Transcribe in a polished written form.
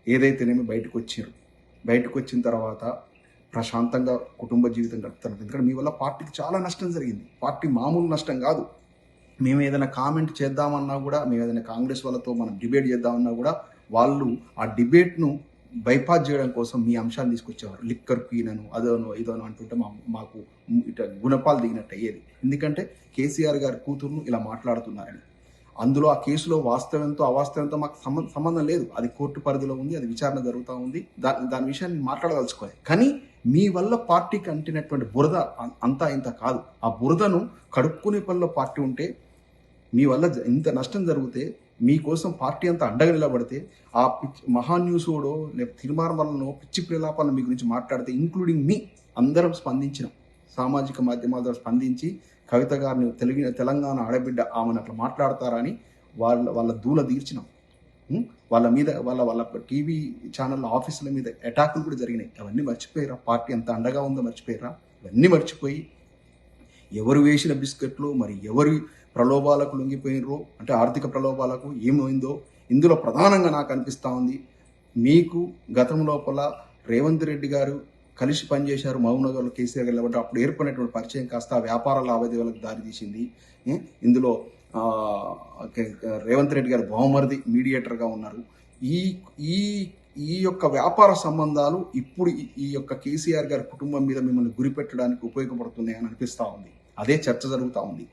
ఏదైతేనేమి బయటకు వచ్చారు. బయటకు వచ్చిన తర్వాత ప్రశాంతంగా కుటుంబ జీవితం గడుపుతున్నారు. ఎందుకంటే మీ వల్ల పార్టీకి చాలా నష్టం జరిగింది. పార్టీ మామూలు నష్టం కాదు. మేము ఏదైనా కామెంట్ చేద్దామన్నా కూడా, మేము ఏదైనా కాంగ్రెస్ వాళ్ళతో మనం డిబేట్ చేద్దామన్నా కూడా వాళ్ళు ఆ డిబేట్ను బైపాస్ చేయడం కోసం మీ అంశాలు తీసుకొచ్చేవారు. లిక్కర్ క్వీన్ అను అదోను ఇదోను అంటుంటే మాకు ఇట గుణపాలు దిగినట్టు అయ్యేది. ఎందుకంటే కేసీఆర్ గారి కూతురును ఇలా మాట్లాడుతున్నారని. అందులో ఆ కేసులో వాస్తవంతో అవాస్తవంతో మాకు సంబంధం లేదు. అది కోర్టు పరిధిలో ఉంది, అది విచారణ జరుగుతూ ఉంది. దాని విషయాన్ని మాట్లాడదలుచుకోవాలి. కానీ మీ వల్ల పార్టీకి అంటినటువంటి బురద అంతా ఇంత కాదు. ఆ బురదను కడుక్కునే పనిలో పార్టీ ఉంటే, మీ వల్ల ఇంత నష్టం జరిగితే, మీకోసం పార్టీ అంతా అండగా నిలబడితే, ఆ మహాన్యూసోడో లేకపోతే తిరుమారం వల్లనో పిచ్చి ప్రలాపాలను మీ గురించి మాట్లాడితే, ఇంక్లూడింగ్ మీ అందరం స్పందించినాం. సామాజిక మాధ్యమాల ద్వారా స్పందించి కవిత గారిని తెలంగాణ ఆడబిడ్డ ఆమెను అట్లా మాట్లాడతారని వాళ్ళ దూల తీర్చినాం. వాళ్ళ మీద వాళ్ళ టీవీ ఛానళ్ళ ఆఫీసుల మీద అటాకులు కూడా జరిగినాయి. అవన్నీ మర్చిపోయారా? పార్టీ ఎంత అండగా ఉందో మర్చిపోయారా? ఇవన్నీ మర్చిపోయి ఎవరు వేసిన బిస్కెట్లు, మరి ఎవరి ప్రలోభాలకు లొంగిపోయినరో, అంటే ఆర్థిక ప్రలోభాలకు ఏమైందో ఇందులో ప్రధానంగా నాకు అనిపిస్తూ ఉంది. మీకు గతం లోపల రేవంత్ రెడ్డి గారు కలిసి పనిచేశారు. మహబూబ్నగర్లో కేసీఆర్ గారు అప్పుడు ఏర్పడినటువంటి పరిచయం కాస్త వ్యాపార లావాదేవీలకు దారితీసింది. ఇందులో రేవంత్ రెడ్డి గారు బావమరిది మీడియేటర్గా ఉన్నారు. ఈ ఈ ఈ యొక్క వ్యాపార సంబంధాలు ఇప్పుడు ఈ యొక్క కేసీఆర్ గారి కుటుంబం మీద మిమ్మల్ని గురిపెట్టడానికి ఉపయోగపడుతున్నాయని అనిపిస్తూ ఉంది. అదే చర్చ జరుగుతూ ఉంది.